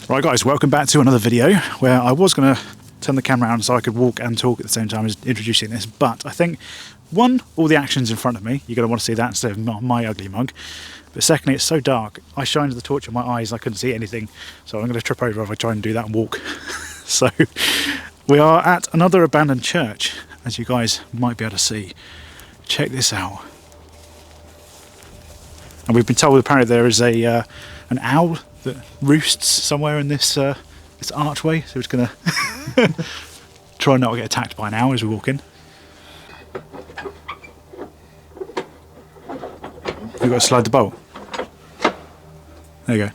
Right guys, welcome back to another video where I was going to turn the camera around so I could walk and talk at the same time as introducing this, but I think, one, all the action's in front of me, you're going to want to see that instead of my ugly mug, but secondly, it's so dark, I shined the torch in my eyes, I couldn't see anything, so I'm going to trip over if I try and do that and walk. So, we are at another abandoned church, as you guys might be able to see. Check this out. And we've been told apparently there is an owl that roosts somewhere in this this archway, so we're just going to try not to get attacked by an owl as we walk in. You've got to slide the bolt. There you go.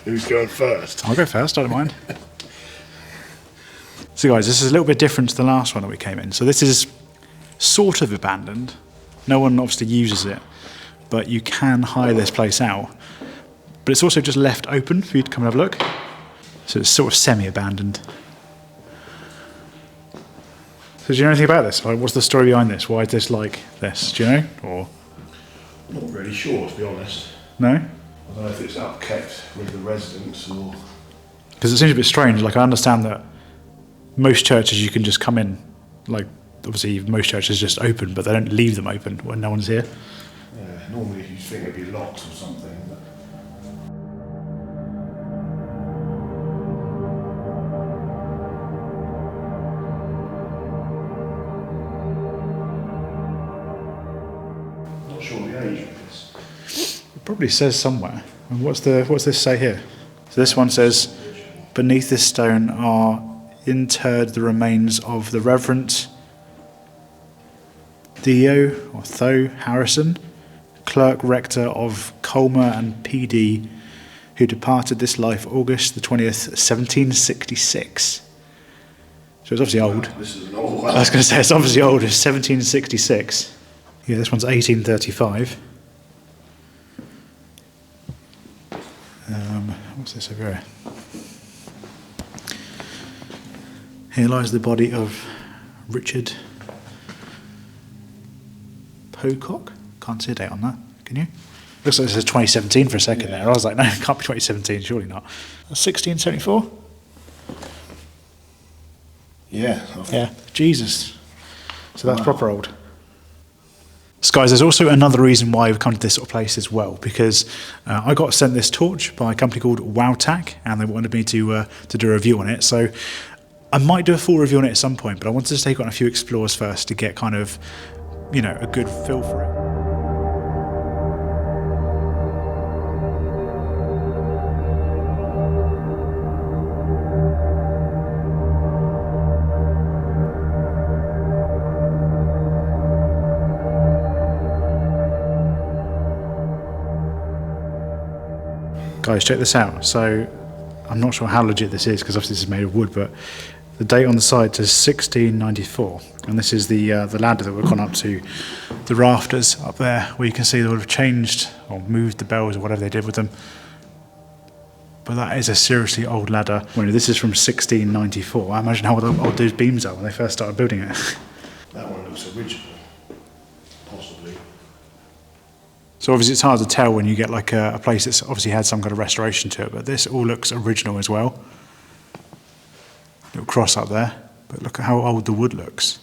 Who's going first? I'll go first, I don't mind. So guys, this is a little bit different to the last one that we came in. So this is sort of abandoned. No one obviously uses it, but you can hire this place out. But it's also just left open for you to come and have a look. So it's sort of semi-abandoned. So do you know anything about this? Like, what's the story behind this? Why is this like this? Do you know? Or Not really sure, to be honest. no? I don't know if it's upkept with the residents or... Because it seems a bit strange. Like, I understand that most churches you can just come in, like obviously most churches just open, but they don't leave them open when no one's here. Yeah, normally you'd think it'd be locked or something. But... Not sure the age of this. It probably says somewhere. And what's this say here? So this one says, beneath this stone are interred the remains of the Reverend Theo Harrison, clerk rector of Colmer and PD, who departed this life August the 20th, 1766. So it's obviously old. This is an old one. I was going to say it's obviously old. It's 1766. Yeah, this one's 1835. What's this over here? Here lies the body of Richard Pocock. Can't see a date on that, can you? Looks like it says 2017 for a second there. I was like, no, it can't be 2017, surely not. 1674? Yeah. Yeah, Jesus. So that's proper old. So guys, there's also another reason why we've come to this sort of place as well, because I got sent this torch by a company called WowTac, and they wanted me to do a review on it. So I might do a full review on it at some point, but I wanted to take on a few explores first to get kind of, you know, a good feel for it. Guys, check this out. So I'm not sure how legit this is, because obviously this is made of wood, but the date on the side says 1694, and this is the ladder that we've gone up to the rafters up there, where you can see they would have changed or moved the bells or whatever they did with them. But that is a seriously old ladder. Well, this is from 1694. I imagine how old those beams are when they first started building it. That one looks original. Possibly. So obviously it's hard to tell when you get like a place that's obviously had some kind of restoration to it, but this all looks original as well. Little cross up there, but look at how old the wood looks.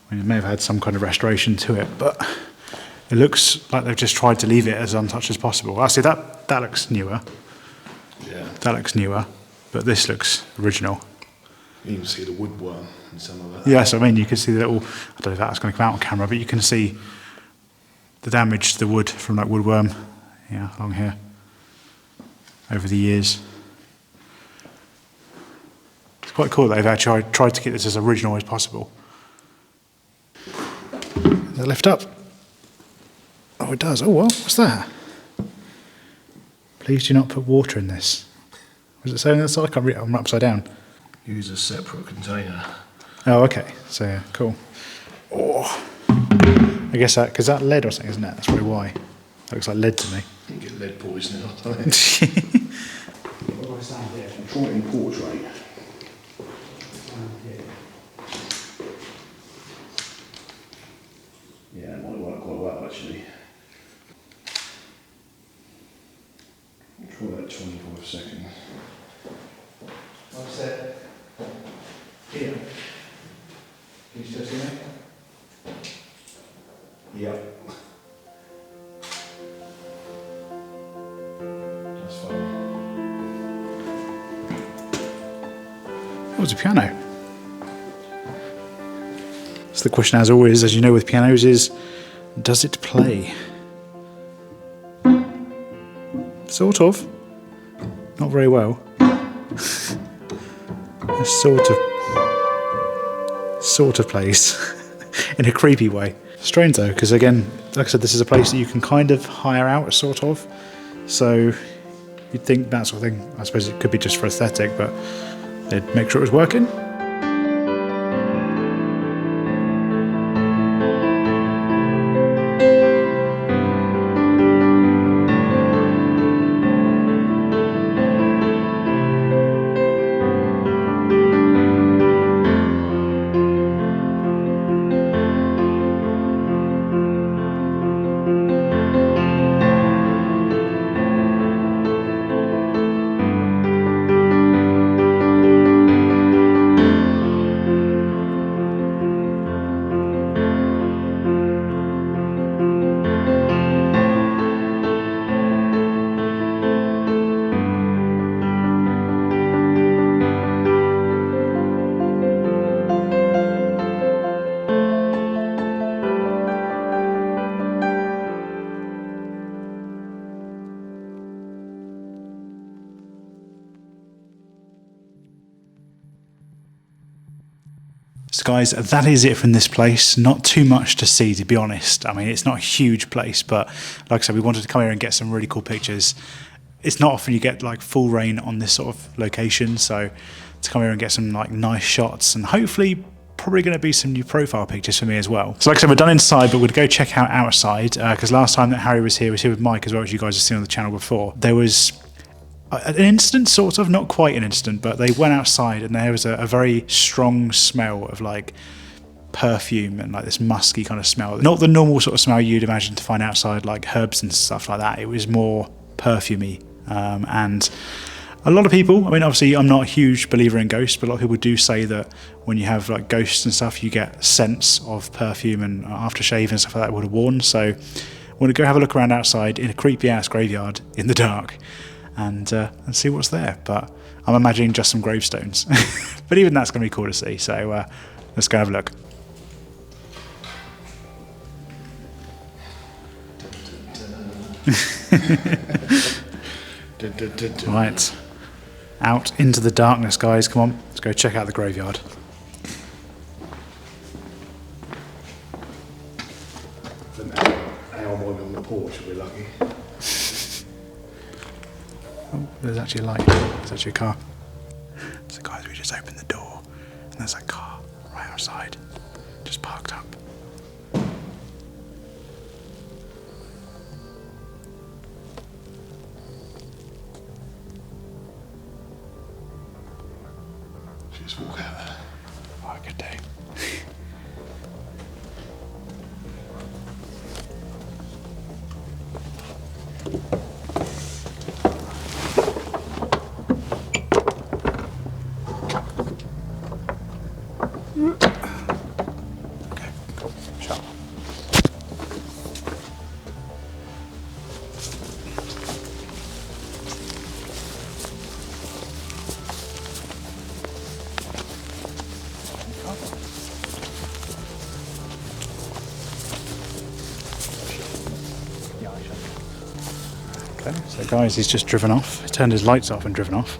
I mean, it may have had some kind of restoration to it, but it looks like they've just tried to leave it as untouched as possible. Actually, that looks newer. Yeah. That looks newer, but this looks original. You can see the woodworm in some of that. Yes, I mean, you can see the little, I don't know if that's going to come out on camera, but you can see the damage to the wood from that woodworm, yeah, along here, over the years. It's quite cool that they've actually tried to keep this as original as possible. Does it lift up? Oh, it does. Oh, what's that? Please do not put water in this. Was it saying that side? I can't read it. I'm upside down. Use a separate container. Oh, okay. So, yeah, cool. Oh. I guess that, because that lead or something, isn't it? That's probably why. That looks like lead to me. You get lead poisoning or something. Try portrait. Yeah, 24th second. What's that? Here. Can you still see me? Yep. That's fine. That was a piano. So the question, as always, as you know with pianos, is does it play? Sort of. Not very well. It sort of plays in a creepy way. Strange though, because again, like I said, this is a place that you can kind of hire out, sort of. So you'd think that sort of thing. I suppose it could be just for aesthetic, but they'd make sure it was working. So guys, that is it from this place. Not too much to see, to be honest. I mean, it's not a huge place, but like I said, we wanted to come here and get some really cool pictures. It's not often you get like full rain on this sort of location, so to come here and get some like nice shots, and hopefully probably going to be some new profile pictures for me as well. So like I said, we're done inside, but we're going to go check out outside, because last time that Harry was here with Mike as well, as you guys have seen on the channel before. There was an incident, sort of, not quite an incident, but they went outside and there was a very strong smell of like perfume and like this musky kind of smell. Not the normal sort of smell you'd imagine to find outside, like herbs and stuff like that. It was more perfumey. And a lot of people, I mean, obviously I'm not a huge believer in ghosts, but a lot of people do say that when you have like ghosts and stuff, you get scents of perfume and aftershave and stuff like that would have worn. So I want to go have a look around outside in a creepy ass graveyard in the dark. And see what's there, but I'm imagining just some gravestones. But even that's going to be cool to see, so let's go have a look. Right, out into the darkness, guys, come on, let's go check out the graveyard. Our one on the porch will be lucky. Oh, there's actually a light. There's actually a car. So guys, we just opened the door and there's a car right outside, just parked up. Just walk out there. Oh, good day. Okay, so guys, he's just driven off. He's turned his lights off and driven off.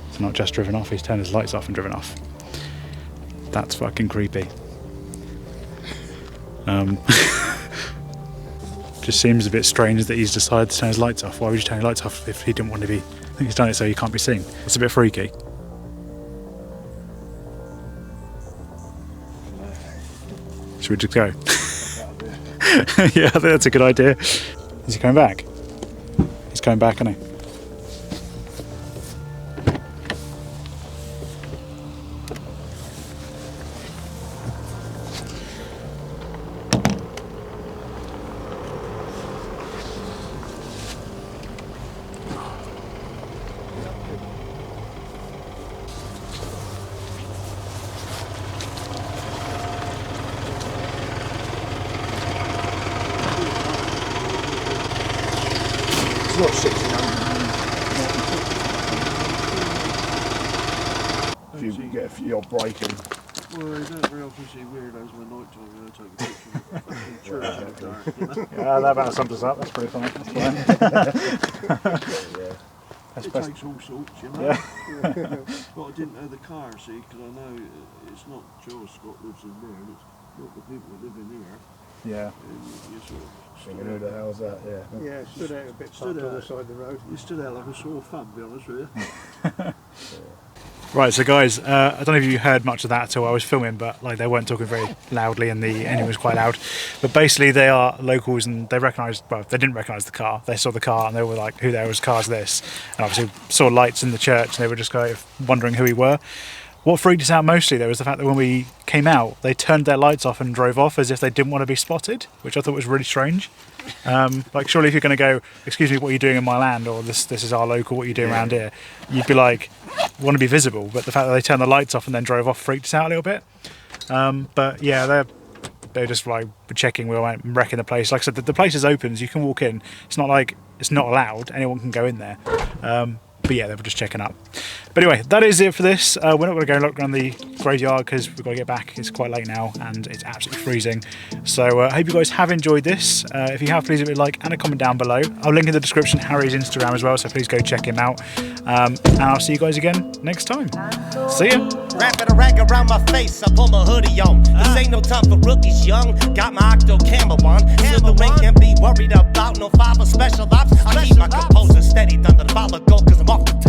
It's not just driven off, he's turned his lights off and driven off. That's fucking creepy. Just seems a bit strange that he's decided to turn his lights off. Why would you turn your lights off if he didn't want to be? I think he's done it so he can't be seen. It's a bit freaky. Should we just go? Yeah, I think that's a good idea. Is he coming back? He's coming back, isn't he? got 1600. If you get a few odd breaking. Well, you don't very often see weirdos in the night time, you know, take a picture of the fucking church in the dark, you know? Yeah, that about sums us up. That's pretty funny. That's fine. It takes all sorts, you know. Yeah. But I didn't know the car, see, because I know it's not Joe Scott lives in there, and it's not the people that live in here. Yeah. And you sort of Thinking, who the hell's that? Yeah. Yeah, stood out a bit Stood parked on out. the side of the road. You stood out like a sore thumb, to be honest with you. Right, so guys, I don't know if you heard much of that at all. I was filming, but like they weren't talking very loudly, and the engine was quite loud. But basically, they are locals, and they recognised. Well, they didn't recognise the car. They saw the car, and they were like, "Who the hell's car's this?" And obviously saw lights in the church, and they were just kind of wondering who we were. What freaked us out mostly, though, was the fact that when we came out, they turned their lights off and drove off as if they didn't want to be spotted, which I thought was really strange. Like, surely if you're going to go, "Excuse me, what are you doing in my land?" or "This is our local, what are you doing around here?" you'd be like, want to be visible. But the fact that they turned the lights off and then drove off freaked us out a little bit. But yeah, they're just like checking. We went wrecking the place. Like I said, the place is open, so you can walk in. It's not like it's not allowed. Anyone can go in there. But yeah, they were just checking up. But anyway, that is it for this. We're not going to go look around the graveyard because we've got to get back. It's quite late now and it's absolutely freezing. So I hope you guys have enjoyed this. If you have, please leave a like and a comment down below. I'll link in the description Harry's Instagram as well, so please go check him out. And I'll see you guys again next time. See ya. Wrapping a rag around my face, I pull my hoodie on. This ain't no time for rookies young. Got my octo camera on. So the wing can't be worried about no 5 or special ops. I keep my composure steady, thunder the follow go, cause I'm off the top.